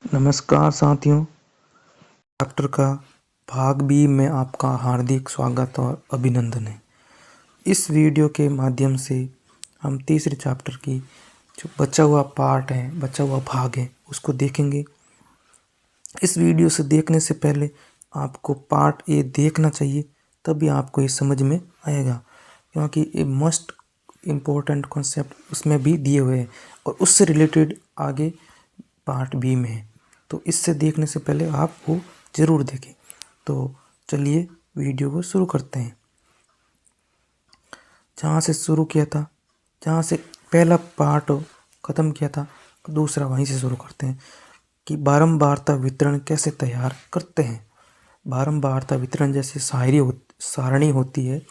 नमस्कार साथियों, चैप्टर का भाग बी में आपका हार्दिक स्वागत और अभिनंदन है। इस वीडियो के माध्यम से हम तीसरे चैप्टर की जो बचा हुआ पार्ट है, बचा हुआ भाग है, उसको देखेंगे। इस वीडियो से देखने से पहले आपको पार्ट ए देखना चाहिए, तभी आपको ये समझ में आएगा, क्योंकि ये मोस्ट इम्पोर्टेंट कॉन्सेप्ट उसमें भी दिए हुए हैं और उससे रिलेटेड आगे पार्ट बी में है। तो इससे देखने से पहले आप वो ज़रूर देखें। तो चलिए वीडियो को शुरू करते हैं। जहाँ से शुरू किया था, जहाँ से पहला पार्ट ख़त्म किया था, दूसरा वहीं से शुरू करते हैं कि बारंबारता वितरण कैसे तैयार करते हैं। बारंबारता वितरण जैसे सारणी होती है,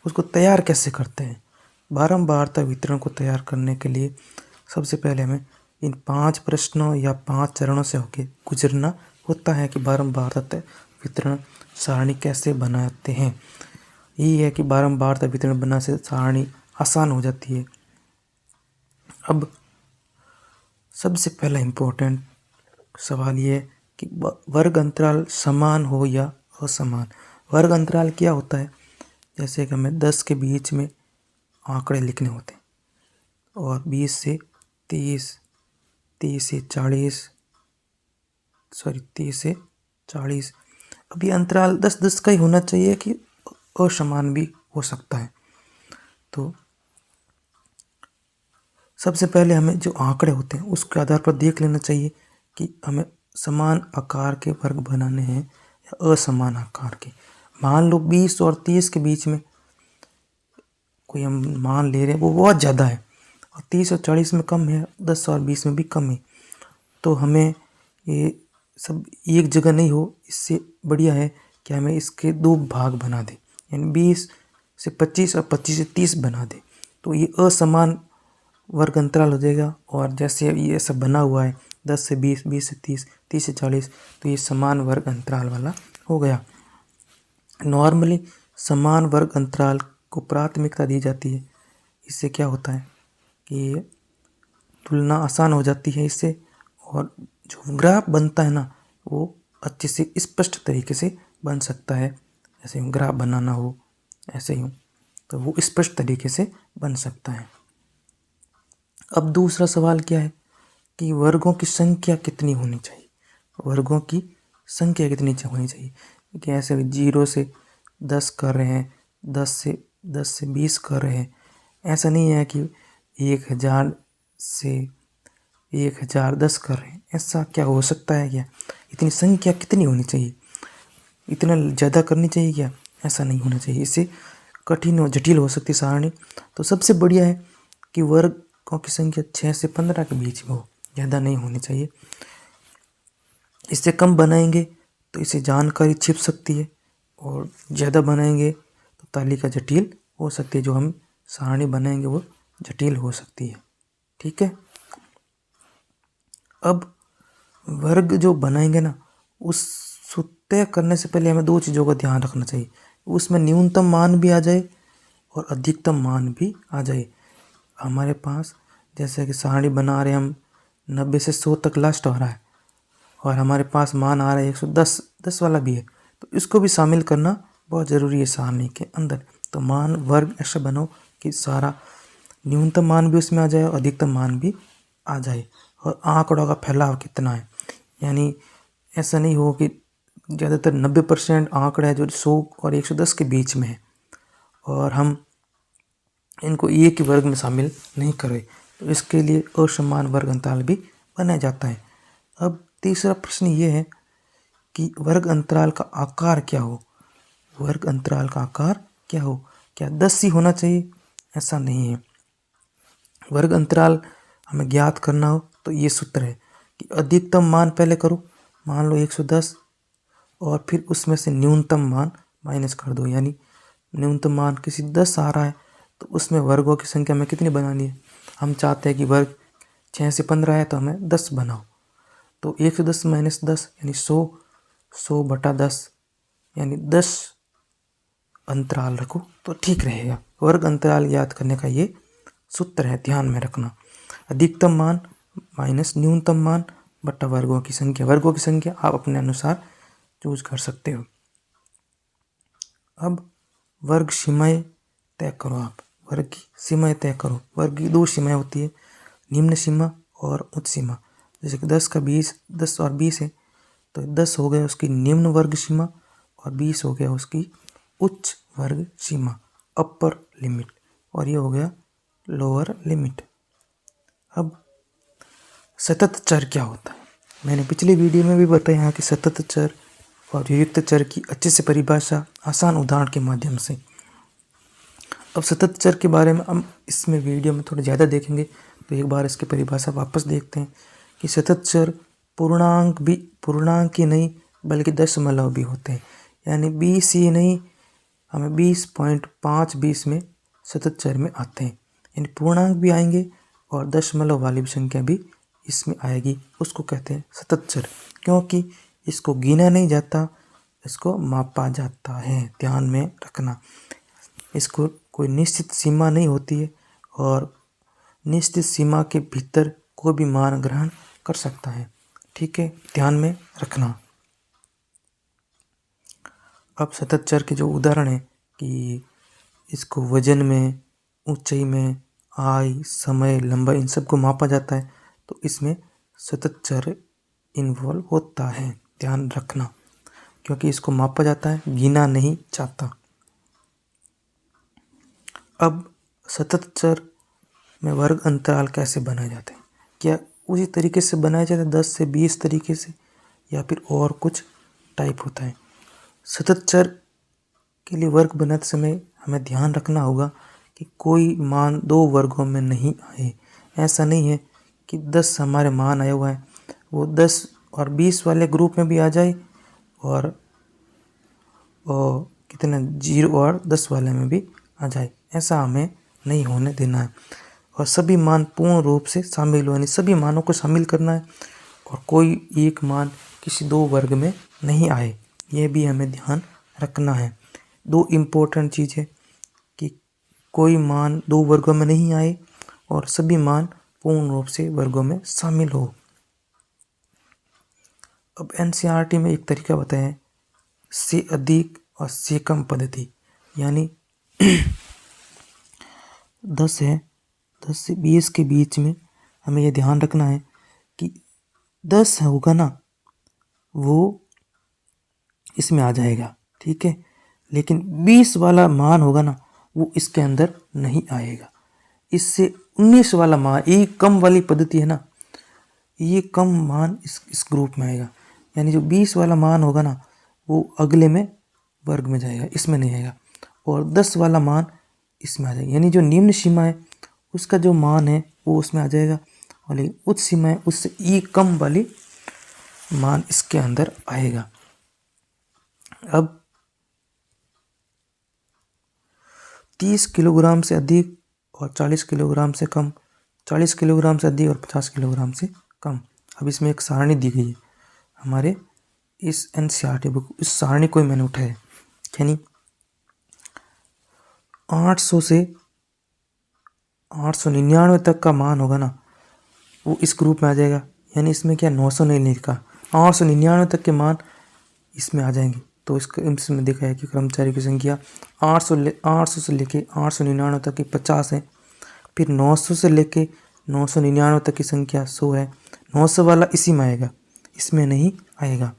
उसको तैयार कैसे करते हैं। बारंबारता वितरण को तैयार करने के लिए सबसे पहले हमें इन 5 प्रश्नों या 5 चरणों से होके गुजरना होता है कि बारंबारता वितरण सारणी कैसे बनाते हैं। यही है कि बारंबारता वितरण बनाने से सारणी आसान हो जाती है। अब सबसे पहला इम्पोर्टेंट सवाल ये है कि वर्ग अंतराल समान हो या असमान। वर्ग अंतराल क्या होता है? जैसे कि हमें 10 के बीच में आंकड़े लिखने होते हैं और 20 से 30, 30 से 40। अब ये अंतराल 10-10 का ही होना चाहिए कि असमान भी हो सकता है। तो सबसे पहले हमें जो आंकड़े होते हैं उसके आधार पर देख लेना चाहिए कि हमें समान आकार के वर्ग बनाने हैं या असमान आकार के। मान लो 20 और 30 के बीच में कोई हम मान ले रहे हैं वो बहुत ज़्यादा है और 30 और 40 में कम है, 10 और 20 में भी कम है, तो हमें ये सब एक जगह नहीं हो, इससे बढ़िया है कि हमें इसके 2 भाग बना दें, यानी 20 से 25 और 25 से 30 बना दें। तो ये असमान वर्ग अंतराल हो जाएगा। और जैसे ये सब बना हुआ है 10 से 20, 20 से 30, 30 से 40, तो ये समान वर्ग अंतराल वाला हो गया। नॉर्मली समान वर्ग अंतराल को प्राथमिकता दी जाती है। इससे क्या होता है कि तुलना आसान हो जाती है इससे, और जो ग्राफ बनता है ना वो अच्छे से स्पष्ट तरीके से बन सकता है। ऐसे यूँ ग्राफ बनाना हो, ऐसे यूँ, तो वो स्पष्ट तरीके से बन सकता है। अब दूसरा सवाल क्या है कि वर्गों की संख्या कितनी होनी चाहिए। वर्गों की संख्या कितनी होनी चाहिए कि ऐसे 0 से 10 कर रहे हैं, 10 से 20 कर रहे हैं। ऐसा नहीं है कि 1000 से 1010 कर रहे हैं। ऐसा क्या हो सकता है क्या? इतनी संख्या कितनी होनी चाहिए? इतना ज़्यादा करनी चाहिए क्या? ऐसा नहीं होना चाहिए, इससे कठिन और जटिल हो सकती सारणी। तो सबसे बढ़िया है कि वर्गों की संख्या 6 से 15 के बीच में हो, ज़्यादा नहीं होनी चाहिए। इससे कम बनाएंगे तो इससे जानकारी छिप सकती है, और ज़्यादा बनाएंगे तो तालिका जटिल हो सकती है। जो हम सारणी बनाएंगे वो जटिल हो सकती है। ठीक है। अब वर्ग जो बनाएंगे ना, उस तय करने से पहले हमें 2 चीज़ों का ध्यान रखना चाहिए। उसमें न्यूनतम मान भी आ जाए और अधिकतम मान भी आ जाए। हमारे पास जैसे कि सारणी बना रहे हम 90 से 100 तक लास्ट आ रहा है और हमारे पास मान आ रहा है 110, 10 वाला भी है, तो इसको भी शामिल करना बहुत ज़रूरी है सारणी के अंदर। तो मान वर्ग ऐसा बनाओ कि सारा न्यूनतम मान भी उसमें आ जाए और अधिकतम मान भी आ जाए। और आंकड़ों का फैलाव कितना है, यानी ऐसा नहीं हो कि ज़्यादातर 90% आंकड़ा है जो 100 और 110 के बीच में है और हम इनको एक ही वर्ग में शामिल नहीं करें। तो इसके लिए असमान वर्ग अंतराल भी बनाया जाता है। अब तीसरा प्रश्न ये है कि वर्ग अंतराल का आकार क्या हो। वर्ग अंतराल का आकार क्या हो? क्या 10 ही होना चाहिए? ऐसा नहीं है। वर्ग अंतराल हमें ज्ञात करना हो तो ये सूत्र है कि अधिकतम मान पहले करो, मान लो 110, और फिर उसमें से न्यूनतम मान माइनस कर दो। यानी न्यूनतम मान किसी 10 आ रहा है तो उसमें वर्गों की संख्या में कितनी बनानी है। हम चाहते हैं कि वर्ग 6 से 15 है तो हमें 10 बनाओ, तो 110 माइनस 10 यानी 100, 100 बटा 10 यानी 10 अंतराल रखो तो ठीक रहेगा। वर्ग अंतराल याद करने का ये सूत्र है, ध्यान में रखना। अधिकतम मान माइनस न्यूनतम मान बट्टा वर्गों की संख्या। वर्गों की संख्या आप अपने अनुसार चूज कर सकते हो। अब वर्ग सीमाएं तय करो। आप वर्ग की सीमाएं तय करो। वर्ग की दो सीमाएं होती है, निम्न सीमा और उच्च सीमा। जैसे कि 10 और 20 है, तो 10 हो गया उसकी निम्न वर्ग सीमा और 20 हो गया उसकी उच्च वर्ग सीमा, अपर लिमिट, और ये हो गया लोअर लिमिट। अब सतत चर क्या होता है? मैंने पिछली वीडियो में भी बताया कि सतत चर और वियुक्त चर की अच्छे से परिभाषा आसान उदाहरण के माध्यम से। अब सतत चर के बारे में हम इसमें वीडियो में थोड़ा ज़्यादा देखेंगे, तो एक बार इसकी परिभाषा वापस देखते हैं कि सतत चर पूर्णांक ही नहीं बल्कि दशमलव भी होते हैं। यानी 20 ही नहीं, हमें 20.5 में सतत चर में आते हैं। यानी पूर्णांक भी आएंगे और दशमलव वाली भी संख्या भी इसमें आएगी। उसको कहते हैं सतत चर, क्योंकि इसको गिना नहीं जाता, इसको मापा जाता है। ध्यान में रखना, इसको कोई निश्चित सीमा नहीं होती है और निश्चित सीमा के भीतर कोई भी मान ग्रहण कर सकता है। ठीक है, ध्यान में रखना। अब सतत चर के जो उदाहरण है कि इसको वजन में, ऊंचाई में, आय, समय, लंबाई, इन सबको मापा जाता है, तो इसमें सतत चर इन्वॉल्व होता है। ध्यान रखना, क्योंकि इसको मापा जाता है, गिना नहीं जाता। अब सतत चर में वर्ग अंतराल कैसे बनाए जाते हैं? क्या उसी तरीके से बनाए जाते हैं 10 से 20 तरीके से, या फिर और कुछ टाइप होता है? सतत चर के लिए वर्ग बनाते समय हमें ध्यान रखना होगा कि कोई मान दो वर्गों में नहीं आए। ऐसा नहीं है कि 10 हमारे मान आया हुआ है, वो 10 और 20 वाले ग्रुप में भी आ जाए और कितने 0 और 10 वाले में भी आ जाए। ऐसा हमें नहीं होने देना है और सभी मान पूर्ण रूप से शामिल हो, यानी सभी मानों को शामिल करना है और कोई एक मान किसी दो वर्ग में नहीं आए, ये भी हमें ध्यान रखना है। दो इम्पोर्टेंट चीज़ें कि कोई मान दो वर्गों में नहीं आए और सभी मान पूर्ण रूप से वर्गों में शामिल हो। अब एनसीईआरटी में एक तरीका बताया है, से अधिक और से कम पद्धति। यानी 10 है, 10 से 20 के बीच में हमें यह ध्यान रखना है कि 10 होगा ना, वो इसमें आ जाएगा, ठीक है, लेकिन 20 वाला मान होगा ना, वो इसके अंदर नहीं आएगा। इससे 19 वाला मान, ये कम वाली पद्धति है ना, ये कम मान इस ग्रुप में आएगा। यानी जो 20 वाला मान होगा ना, वो अगले में वर्ग में जाएगा, इसमें नहीं आएगा। और 10 वाला मान इसमें आ जाएगा। यानी जो निम्न सीमा है उसका जो मान है वो उसमें आ जाएगा, और लेकिन उच्च सीमा है उससे ये कम वाली मान इसके अंदर आएगा। अब 30 किलोग्राम से अधिक और 40 किलोग्राम से कम, 40 किलोग्राम से अधिक और 50 किलोग्राम से कम। अब इसमें एक सारणी दी गई है हमारे इस एनसीईआरटी बुक, इस सारणी को ही मैंने उठाया, यानी 800 से 899 तक का मान होगा ना, वो इस ग्रुप में आ जाएगा। यानी इसमें क्या 900 नहीं लिखा, 899 तक के मान इसमें आ जाएंगे। तो इसमें देखा है कि कर्मचारी की संख्या 800 से लेके 899 तक की 50 है। फिर 900 से लेके 999 तक की संख्या 100 है। 900 वाला इसी में आएगा, इसमें नहीं आएगा।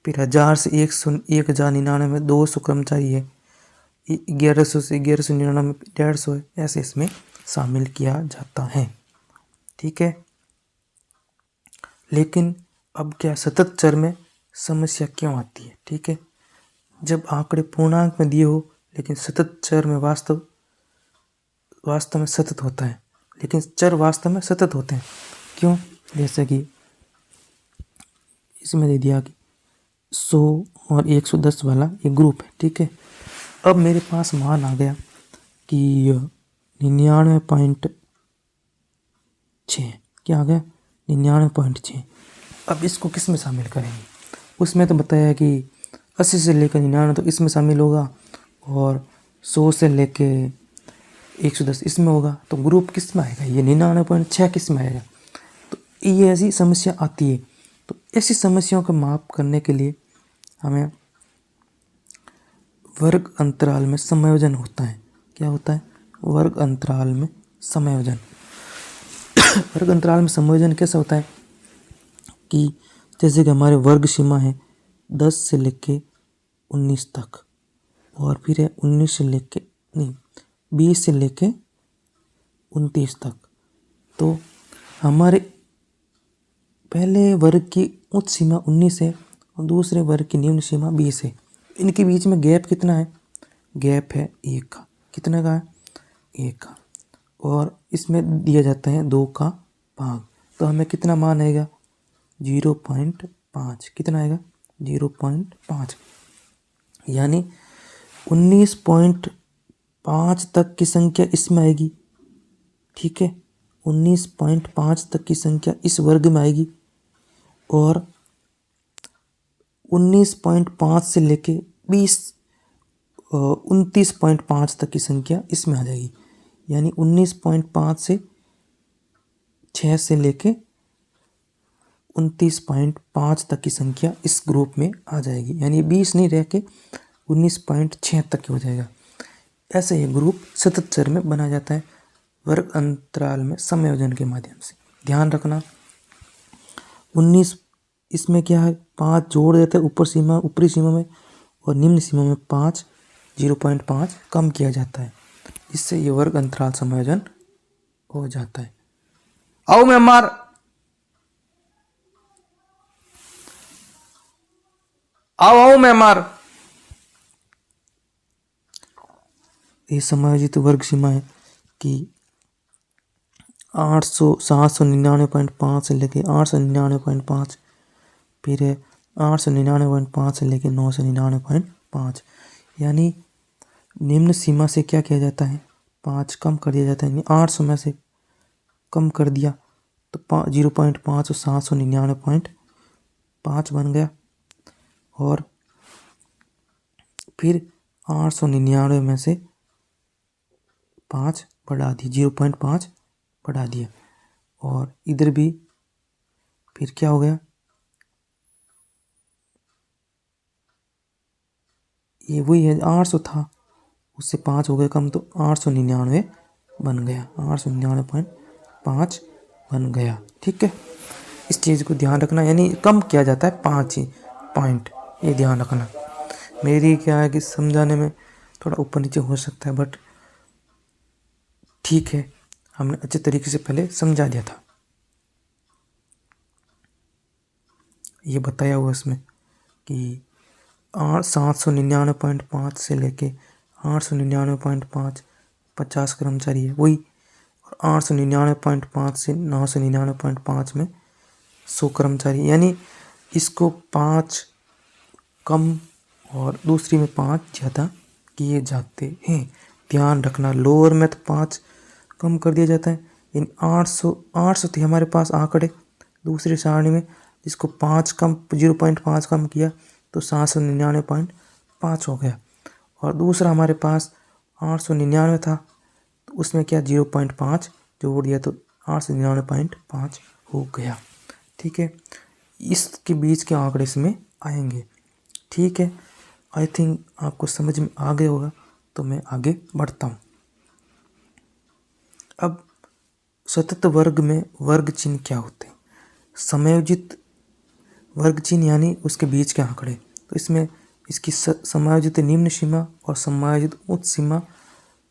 फिर 1000 से 1099 में 200 कर्मचारी है। 1100 से 1199 में 150 है। ऐसे इसमें शामिल किया जाता है, ठीक है। लेकिन अब क्या सतत चर में समस्या क्यों आती है? ठीक है, जब आंकड़े पूर्णांक में दिए हो लेकिन सतत चर में वास्तव में सतत होता है, लेकिन चर वास्तव में सतत होते हैं। क्यों? जैसे कि इसमें दे दिया कि 100 और 110 वाला एक ग्रुप है, ठीक है। अब मेरे पास मान आ गया कि 99.6, क्या आ गया 99.6। अब इसको किस में शामिल करेंगे? उसमें तो बताया कि 80 से लेकर 99 तो इसमें शामिल होगा और 100 से लेके 110 इसमें होगा। तो ग्रुप किस में आएगा? ये 99.6 किस में आएगा? तो ये ऐसी समस्या आती है ऐसी समस्याओं को माप करने के लिए हमें वर्ग अंतराल में समायोजन होता है। क्या होता है? वर्ग अंतराल में समायोजन। वर्ग अंतराल में समायोजन कैसा होता है कि जैसे कि हमारे वर्ग सीमा है 10 से लेके 19 तक, और फिर है 19 से लेके 20 से लेके 29 तक। तो हमारे पहले वर्ग की उच्च सीमा 19 है और दूसरे वर्ग की निम्न सीमा 20 है। इनके बीच में गैप कितना है? गैप है 1 का। कितने का है? 1 का। और इसमें दिया जाता है 2 का भाग। तो हमें कितना मान आएगा? 0.5। कितना आएगा? 0.5। यानी 19.5 तक की संख्या इसमें आएगी। ठीक है, 19.5 तक की संख्या इस वर्ग में आएगी और 19.5 से लेके 29.5 तक की संख्या इसमें आ जाएगी। यानी 19.5 से 6 से लेके 29.5 तक की संख्या इस ग्रुप में आ जाएगी। यानी 20 नहीं रह के 19.6 तक हो जाएगा। ऐसे ये ग्रुप सतत चर में बना जाता है वर्ग अंतराल में समायोजन के माध्यम से। ध्यान रखना, 19 इसमें क्या है? 5 जोड़ देते हैं ऊपरी सीमा में, और निम्न सीमा में 5 0.5 कम किया जाता है। इससे ये वर्ग अंतराल समायोजन हो जाता है। आओ म्यांमार, आओ म्यांमार। ये समायोजित वर्ग सीमा है कि 799.5 से लेके 899.5, फिर है 899.5 से लेके 999.5। यानी निम्न सीमा से क्या किया जाता है? 5 कम कर दिया जाता है। यानी 800 में से कम कर दिया तो 0.5 और 799.5 बन गया। और फिर 899 में से 5 बढ़ा दिए, 0.5 बढ़ा दिया। और इधर भी फिर क्या हो गया? ये वही है, 800 था, उससे 5 हो गए कम, तो 899 बन गया। 899.5 बन गया। ठीक है, इस चीज़ को ध्यान रखना। यानी कम किया जाता है 5 ही पॉइंट, ये ध्यान रखना। मेरी क्या है कि समझाने में थोड़ा ऊपर नीचे हो सकता है, बट ठीक है, हमने अच्छे तरीके से पहले समझा दिया था। ये बताया हुआ इसमें कि 799.5 से लेके 899.5 50 कर्मचारी है वही, और 899.5 से 999.5 में 100 कर्मचारी। यानी इसको 5 कम और दूसरी में 5 ज़्यादा किए जाते हैं। ध्यान रखना, लोअर में तो 5 कम कर दिया जाता है। इन 800 थे हमारे पास आंकड़े दूसरी सारणी में, जिसको 5 कम 0.5 कम किया तो 799.5 हो गया। और दूसरा हमारे पास 899 था, तो उसमें क्या 0.5 जोड़ दिया तो 899.5 हो गया। ठीक है, इसके बीच के आंकड़े इसमें आएंगे। ठीक है, आई थिंक आपको समझ में आ गया होगा, तो मैं आगे बढ़ता हूँ। अब सतत वर्ग में वर्ग चिन्ह क्या होते हैं? समायोजित वर्ग चिन्ह यानी उसके बीच के आंकड़े। तो इसमें इसकी समायोजित निम्न सीमा और समायोजित उच्च सीमा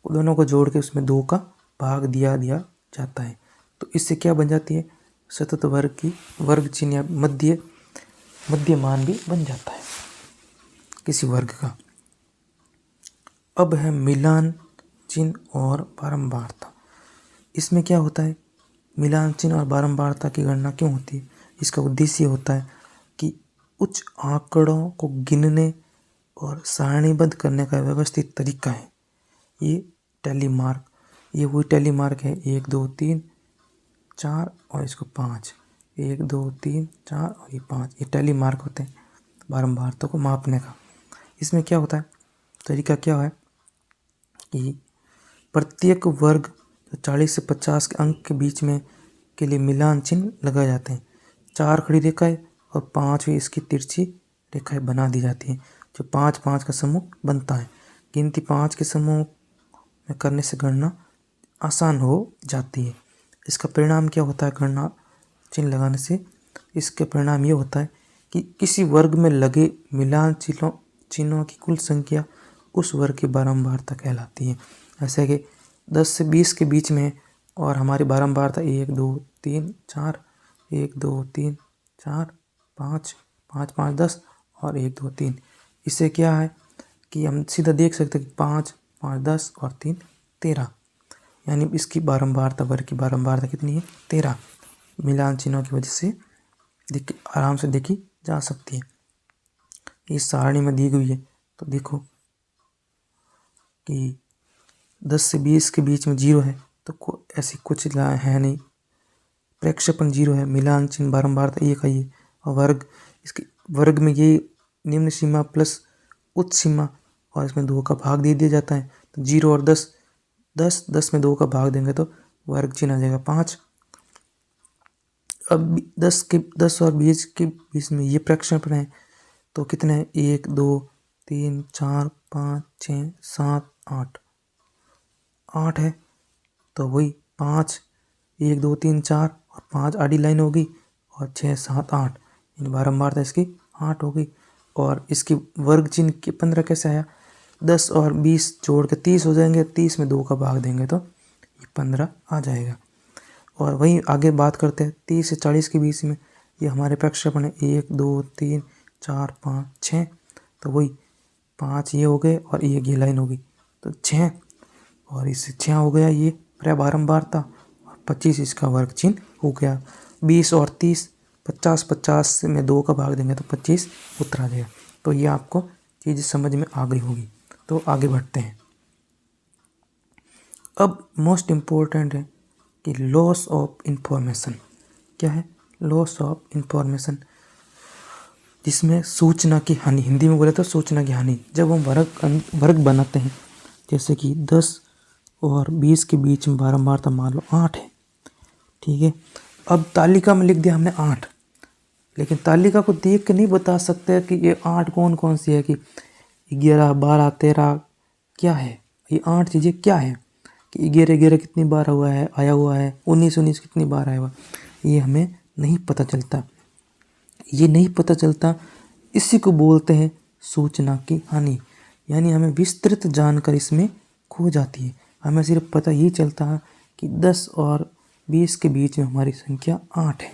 दोनों को जोड़ के उसमें 2 का भाग दिया जाता है। तो इससे क्या बन जाती है? सतत वर्ग की वर्ग चिन्ह या मध्य मान भी बन जाता है किसी वर्ग का। अब है मिलान चिन्ह और बारंबारता। इसमें क्या होता है? मिलान चिन्ह और बारंबारता की गणना क्यों होती है? इसका उद्देश्य होता है कि उच्च आंकड़ों को गिनने और सारणीबद्ध करने का व्यवस्थित तरीका है ये टैली मार्क। ये वही टैली मार्क है 1 2 3 4 और इसको 5, 1 2 3 4 और ये 5, ये टैली मार्क होते हैं बारंबारता को मापने का। इसमें क्या होता है? तरीका क्या है कि प्रत्येक वर्ग 40 से 50 के अंक के बीच में के लिए मिलान चिन्ह लगाए जाते हैं। 4 खड़ी रेखाएं और 5वीं इसकी तिरछी रेखाएं बना दी जाती हैं, जो 5 5 का समूह बनता है। गिनती 5 के समूह में करने से गणना आसान हो जाती है। इसका परिणाम क्या होता है गणना चिन्ह लगाने से? इसके परिणाम ये होता है कि किसी वर्ग में लगे मिलान चिन्हों की कुल संख्या उस वर्ग की बारंबारता कहलाती है। ऐसे कि 10 से 20 के बीच में और हमारी बारंबारता 1 2 3 4, 1 2 3 4 5 5 5 10 और 1 2 3। इससे क्या है कि हम सीधा देख सकते हैं कि 5 5 10 और 3 13, यानी इसकी बारंबारता वर्ग की बारंबारता कितनी है? 13। मिलान चिन्हों की वजह से आराम से देखी जा सकती है। इस सारणी में दी गई है तो देखो कि 10 से 20 के बीच में 0 है तो ऐसी कुछ है नहीं। प्रक्षेपण 0 है, मिलान चिन्ह बारंबारता 1 है और वर्ग, इसके वर्ग में ये निम्न सीमा प्लस उच्च सीमा और इसमें 2 का भाग दे दिया जाता है। तो 0 और 10 10 10 में 2 का भाग देंगे तो वर्ग चिन्ह आ जाएगा 5। अब 10 और 20 के बीच में ये प्रक्षेपण है तो कितने हैं? 1 2 3 4 5 6 7 8 8 है। तो वही 5 1 2 3 4 और 5 आडी लाइन होगी और 6 7 8, इन बारंबारता इसकी 8 हो गई। और इसकी वर्ग चिन्ह की 15 कैसे आया? 10 और 20 जोड़ के 30 हो जाएंगे, 30 में 2 का भाग देंगे तो ये 15 आ जाएगा। और वहीं आगे बात करते हैं 30 से 40 के बीच में, ये हमारे प्रक्षेपण है 1 2 3 4 5 6, तो वही 5 ये हो गए और ये लाइन होगी तो 6 और इससे 6 हो गया ये बारंबारता और 25 इसका वर्ग चिन्ह हो गया। 20 और 30 50 50 में 2 का भाग देंगे तो 25 उत्तर आ जाएगा। तो ये आपको चीज़ समझ में आ गई होगी। तो आगे बढ़ते हैं। अब मोस्ट इम्पोर्टेंट है कि लॉस ऑफ इंफॉर्मेशन क्या है? लॉस ऑफ इंफॉर्मेशन, जिसमें सूचना की हानि, हिंदी में बोले तो सूचना की हानि। जब हम वर्ग बनाते हैं, जैसे कि 10 और 20 के बीच में बारंबारता मान लो 8 है, ठीक है। अब तालिका में लिख दिया हमने 8, लेकिन तालिका को देख के नहीं बता सकते कि ये 8 कौन कौन सी है, कि 11 12 13 क्या है, ये 8 चीज़ें क्या है, कि 11 11 कितनी बार आया हुआ है, 19 19 कितनी बार आया हुआ, ये हमें नहीं पता चलता। ये नहीं पता चलता, इसी को बोलते हैं सूचना की हानि। यानी हमें विस्तृत जानकारी इसमें खो जाती है। हमें सिर्फ पता ये चलता है कि 10 और 20 के बीच में हमारी संख्या 8 है,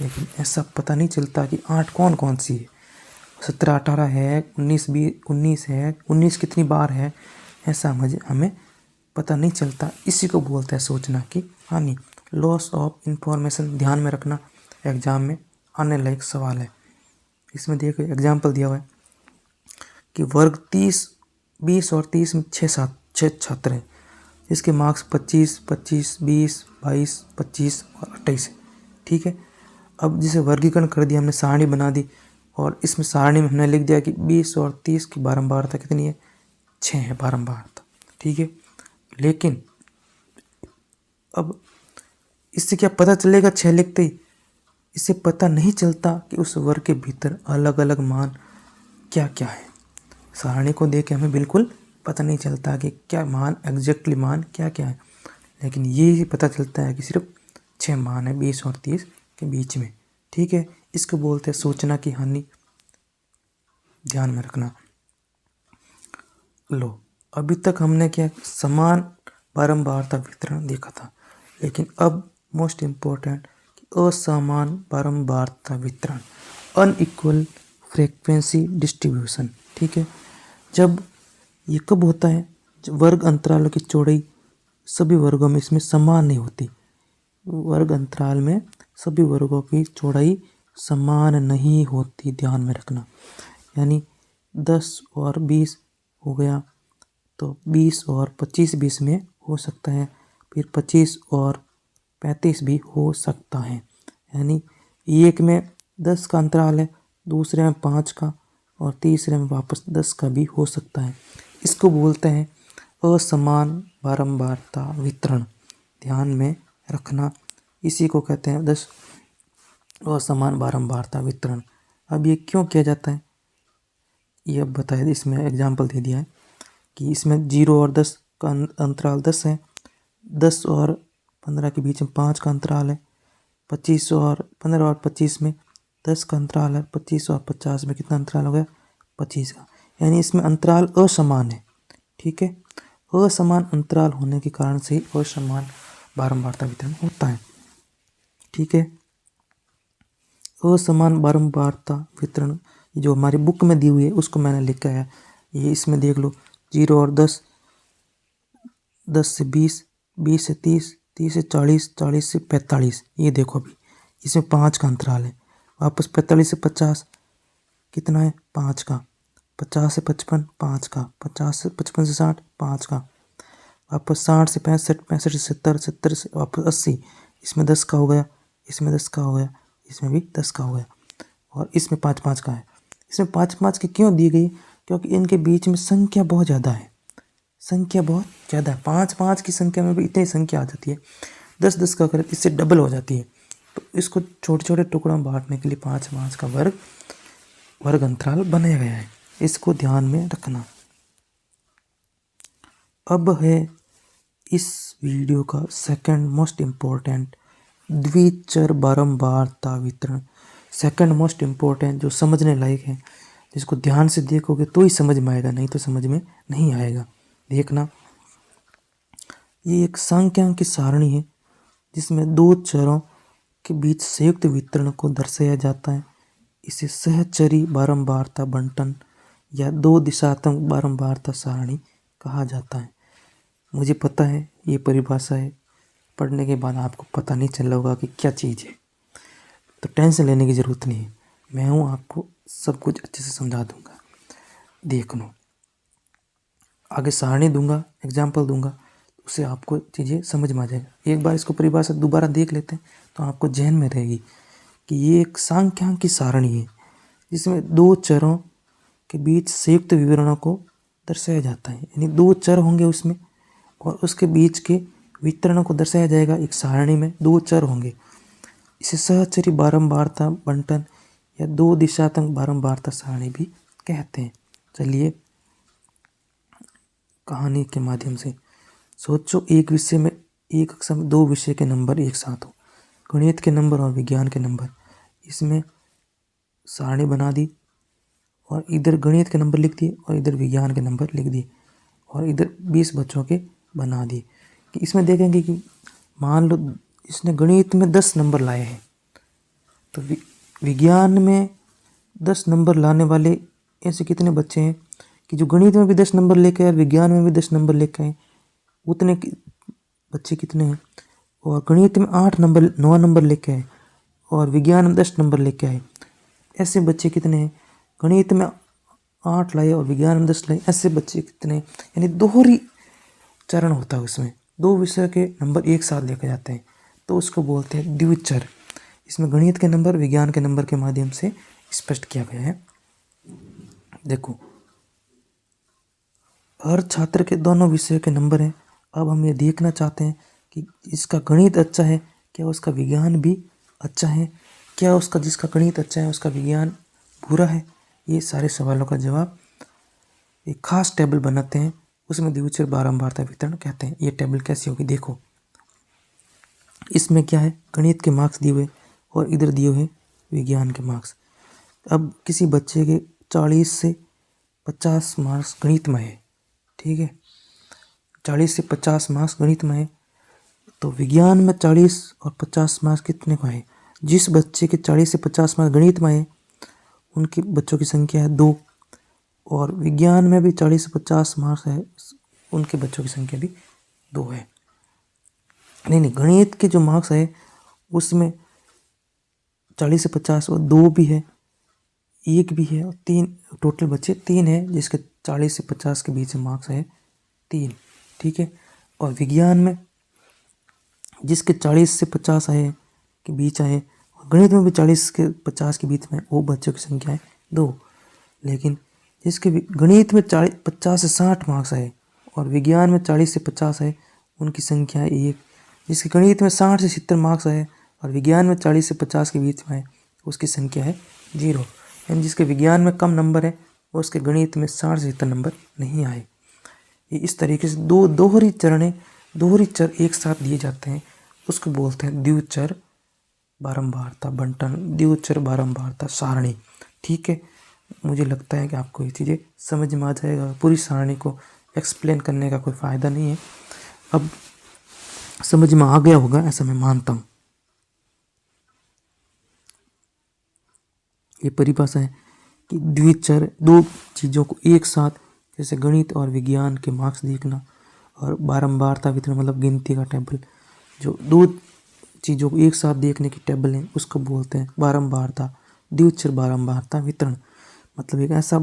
लेकिन ऐसा पता नहीं चलता कि 8 कौन कौन सी है, 17 18 है, 19 20 19 है, 19 कितनी बार है, ऐसा हमें पता नहीं चलता। इसी को बोलते हैं सूचना की हानि, लॉस ऑफ इंफॉर्मेशन। ध्यान में रखना, एग्जाम में आने लायक सवाल है। इसमें देखो एग्जाम्पल दिया हुआ है कि वर्ग 30 20 और 30 में 6 छात्र हैं, इसके मार्क्स 25 25 20 22 25 और 28 है, ठीक है। अब जिसे वर्गीकरण कर दिया हमने, सारणी बना दी, और इसमें सारणी में हमने लिख दिया कि 20 और 30 की बारंबारता कितनी है? 6 है बारंबारता, ठीक है। लेकिन अब इससे क्या पता चलेगा? 6 लिखते ही इससे पता नहीं चलता कि उस वर्ग के भीतर अलग अलग मान क्या क्या है। सारणी को देख के हमें बिल्कुल पता नहीं चलता कि क्या मान, एग्जैक्टली मान क्या क्या है, लेकिन ये पता चलता है कि सिर्फ 6 मान है 20 और 30 के बीच में, ठीक है। इसको बोलते हैं सूचना की हानि, ध्यान में रखना। लो, अभी तक हमने क्या समान बारंबारता वितरण देखा था, लेकिन अब मोस्ट इम्पोर्टेंट असमान बारंबारता वितरण, अनइक्वल फ्रीक्वेंसी डिस्ट्रीब्यूशन, ठीक है। जब ये कब होता है? जब वर्ग अंतरालों की चौड़ाई सभी वर्गों में इसमें समान नहीं होती। वर्ग अंतराल में सभी वर्गों की चौड़ाई समान नहीं होती, ध्यान में रखना। यानी 10 और 20 हो गया तो 20 और 25 20 में हो सकता है, फिर 25 और 35 भी हो सकता है। यानी एक में 10 का अंतराल है, दूसरे में 5 का, और तीसरे में वापस 10 का भी हो सकता है। इसको बोलते हैं असमान बारंबारता वितरण, ध्यान में रखना। इसी को कहते हैं 10 असमान बारंबारता वितरण। अब ये क्यों किया जाता है ये अब बताया, इसमें एग्जाम्पल दे दिया है कि इसमें 0 और 10 का अंतराल 10 है, 10 और 15 के बीच में 5 का अंतराल है, 25 और 15 और 25 में 10 का अंतराल है, 25 और 50 में कितना अंतराल हो गया 25 का, यानी इसमें अंतराल असमान है। ठीक है, असमान अंतराल होने के कारण से ही असमान बारंबारता वितरण होता है। ठीक है, असमान बारंबारता वितरण जो हमारी बुक में दी हुई है उसको मैंने लिखा है, ये इसमें देख लो 0 और 10, 10 से 20, 20 से 30, 30 से 40, 40 से 45, ये देखो अभी इसमें 5 का अंतराल है। वापस 45 से 50 कितना है 5 का, 50 से 55 5 का, 50 से 55 से 60 5 का, वापस 60 से 65, 65 से 70, 70 से वापस 80, इसमें 10 का हो गया, इसमें 10 का हो गया, इसमें भी 10 का हो गया, और इसमें 5 5 का है। इसमें 5 5 की क्यों दी गई, क्योंकि इनके बीच में संख्या बहुत ज़्यादा है, संख्या बहुत ज़्यादा है। 5 5 की संख्या में भी इतनी संख्या आ जाती है, 10 10 का करें इससे डबल हो जाती है। तो इसको छोटे छोटे टुकड़ों में बांटने के लिए 5 5 का वर्ग अंतराल बनाया गया है, इसको ध्यान में रखना। अब है इस वीडियो का सेकंड मोस्ट इम्पोर्टेंट, द्विचर बारंबारता वितरण। सेकंड मोस्ट इम्पोर्टेंट जो समझने लायक है, जिसको ध्यान से देखोगे तो ही समझ में आएगा, नहीं तो समझ में नहीं आएगा। देखना, ये एक सांख्यिकी सारणी है जिसमें दो चरों के बीच संयुक्त वितरण को दर्शाया जाता है। इसे सहचरी बारंबारता बंटन या दो दिशात्मक बारंबारता सारणी कहा जाता है। मुझे पता है ये परिभाषा है, पढ़ने के बाद आपको पता नहीं चल रहा होगा कि क्या चीज़ है, तो टेंशन लेने की ज़रूरत नहीं है, मैं हूँ, आपको सब कुछ अच्छे से समझा दूंगा। देख लो, आगे सारणी दूंगा, एग्जाम्पल दूंगा, उससे आपको चीज़ें समझ में आ जाएगा। एक बार इसको परिभाषा दोबारा देख लेते हैं तो आपको जहन में रहेगी कि ये एक सांख्यिकी सारणी है जिसमें दो चरों के बीच संयुक्त विवरणों को दर्शाया जाता है, यानी दो चर होंगे उसमें और उसके बीच के वितरणों को दर्शाया जाएगा। एक सारणी में दो चर होंगे, इसे सहचरी बारंबारता बंटन या दो दिशात्मक बारंबारता सारणी भी कहते हैं। चलिए कहानी के माध्यम से सोचो, एक विषय में एक कक्षा में दो विषय के नंबर एक साथ हो, गणित के नंबर और विज्ञान के नंबर। इसमें सारणी बना दी और इधर गणित के नंबर लिख दिए और इधर विज्ञान के नंबर लिख दिए और इधर 20 बच्चों के बना दिए। कि इसमें देखेंगे कि मान लो इसने गणित में 10 नंबर लाए हैं, तो विज्ञान में 10 नंबर लाने वाले ऐसे कितने बच्चे हैं कि जो गणित में भी 10 नंबर लेके आए और विज्ञान में भी 10 नंबर लेके आए, उतने बच्चे कितने हैं। और गणित में 9 नंबर लेके आए और विज्ञान में 10 नंबर लेके आए, ऐसे बच्चे कितने हैं। गणित में 8 लाए और विज्ञान में 10 लाए, ऐसे बच्चे कितने हैं। यानी दोहरी चरण होता है, उसमें दो विषय के नंबर एक साथ लेके जाते हैं, तो उसको बोलते हैं द्विचर। इसमें गणित के नंबर विज्ञान के नंबर के माध्यम से स्पष्ट किया गया है। देखो, हर छात्र के दोनों विषय के नंबर हैं। अब हम ये देखना चाहते हैं कि इसका गणित अच्छा है क्या उसका विज्ञान भी अच्छा है, क्या उसका जिसका गणित अच्छा है उसका विज्ञान बुरा है। ये सारे सवालों का जवाब एक खास टेबल बनाते हैं, उसमें द्विचर बारंबारता वितरण कहते हैं। ये टेबल कैसी होगी, देखो इसमें क्या है, गणित के मार्क्स दिए हुए और इधर दिए हुए विज्ञान के मार्क्स। अब किसी बच्चे के 40 से 50 मार्क्स गणित में है, ठीक है, 40 से 50 मार्क्स गणित में है, तो विज्ञान में 40 और 50 मार्क्स कितने का है। जिस बच्चे के 40 से 50 मार्क्स गणित में है उनके बच्चों की संख्या है 2, और विज्ञान में भी 40 से 50 मार्क्स है, उनके बच्चों की संख्या भी 2 है। नहीं, गणित के जो मार्क्स है उसमें 40 से 50 और 2 भी है, 1 भी है, और 3 टोटल बच्चे 3 है, जिसके 40 से 50 के बीच में मार्क्स है 3, ठीक है। और विज्ञान में जिसके 40 से 50 आए के बीच आए, और गणित में भी 40 के 50 के बीच में, वो बच्चों की संख्या है 2। लेकिन जिसके गणित में 50 से 60 मार्क्स आए और विज्ञान में 40 से 50 आए, उनकी संख्या है 1। जिसके गणित में 60 से 70 मार्क्स आए और विज्ञान में 40 से 50 के बीच में है, उसकी संख्या है 0। यानी जिसके विज्ञान में कम नंबर है और उसके गणित में 60 से ज़्यादा नंबर नहीं आए। ये इस तरीके से दोहरी चर एक साथ दिए जाते हैं, उसको बोलते हैं द्विचर बारंबारता बंटन, द्विचर बारंबारता सारणी। ठीक है, मुझे लगता है कि आपको ये चीज़ें समझ में आ जाएगा। पूरी सारणी को एक्सप्लेन करने का कोई फ़ायदा नहीं है, अब समझ में आ गया होगा ऐसा मैं मानता हूँ। ये परिभाषा है कि द्विचर दो चीज़ों को एक साथ, जैसे गणित और विज्ञान के मार्क्स देखना, और बारंबारता वितरण मतलब गिनती का टेबल, जो दो चीज़ों को एक साथ देखने की टेबल है उसको बोलते हैं बारंबारता, द्विचर बारंबारता वितरण। मतलब एक ऐसा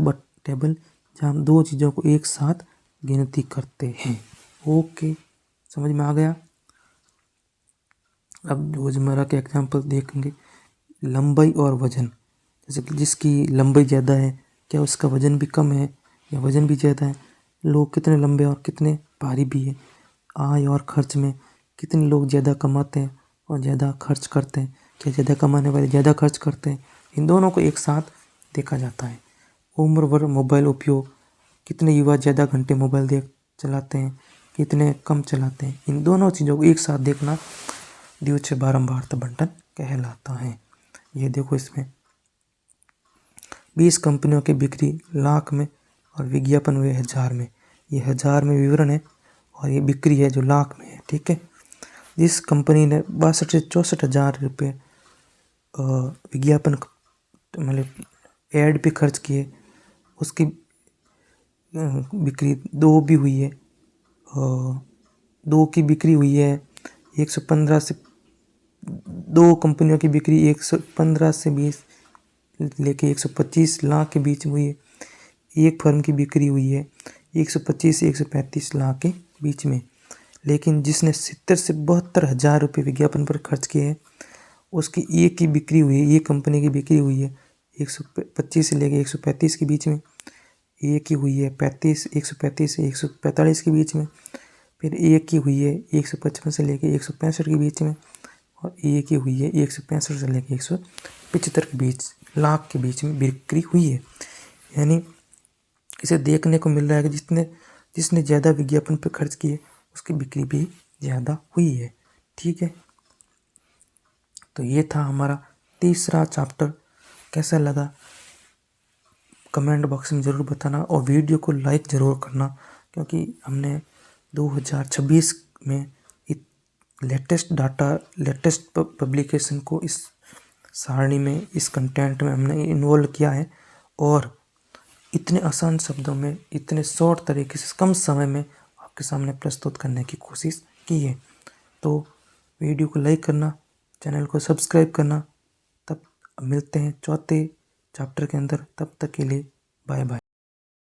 टेबल जहाँ हम दो चीज़ों को एक साथ गिनती करते हैं। ओके, समझ में आ गया। अब रोजमर्रा के एग्जाम्पल देखेंगे। लंबाई और वजन, जैसे कि जिसकी लंबाई ज़्यादा है क्या उसका वजन भी कम है या वजन भी ज़्यादा है। लोग कितने लंबे और कितने भारी भी है। आय और खर्च में कितने लोग ज़्यादा कमाते हैं और ज़्यादा खर्च करते हैं, क्या ज़्यादा कमाने वाले ज़्यादा खर्च करते हैं। इन दोनों को एक साथ देखा जाता है। उम्र व मोबाइल उपयोग, कितने युवा ज़्यादा घंटे मोबाइल चलाते हैं, कितने कम चलाते हैं। इन दोनों चीज़ों को एक साथ देखना द्विचर बारंबारता बंटन कहलाता है। ये देखो, इसमें 20 कंपनियों की बिक्री लाख में और विज्ञापन हुए 1000 में। ये 1000 में विवरण है और ये बिक्री है जो लाख में है। ठीक है, जिस कंपनी ने 62 से 64 हज़ार रुपये विज्ञापन मतलब एड पे खर्च किए, उसकी बिक्री 2 भी हुई है। 2 की बिक्री हुई है 115 से, 2 कंपनियों की बिक्री 115 से 20 लेके 125 लाख के बीच में हुई है। एक फर्म की बिक्री हुई है 125 से 135 लाख के बीच में। लेकिन जिसने 70 से 72 हज़ार रुपये विज्ञापन पर खर्च किए हैं, उसकी एक की बिक्री हुई है, एक कंपनी की बिक्री हुई है 125 से लेके 135 के बीच में। एक की हुई है 135 से 145 के बीच में। फिर एक की हुई है 155 से लेके 165 के बीच में। और एक की हुई है 165 से लेके 175 के बीच लाख के बीच में बिक्री हुई है। यानी इसे देखने को मिल रहा है कि जिसने ज़्यादा विज्ञापन पर खर्च किए उसकी बिक्री भी ज़्यादा हुई है। ठीक है, तो ये था हमारा तीसरा चैप्टर। कैसा लगा कमेंट बॉक्स में ज़रूर बताना और वीडियो को लाइक ज़रूर करना, क्योंकि हमने 2026 में लेटेस्ट पब्लिकेशन को इस सारणी में, इस कंटेंट में हमने इन्वॉल्व किया है और इतने आसान शब्दों में, इतने शॉर्ट तरीके से, कम समय में आपके सामने प्रस्तुत करने की कोशिश की है। तो वीडियो को लाइक करना, चैनल को सब्सक्राइब करना। तब मिलते हैं चौथे चैप्टर के अंदर, तब तक के लिए बाय बाय।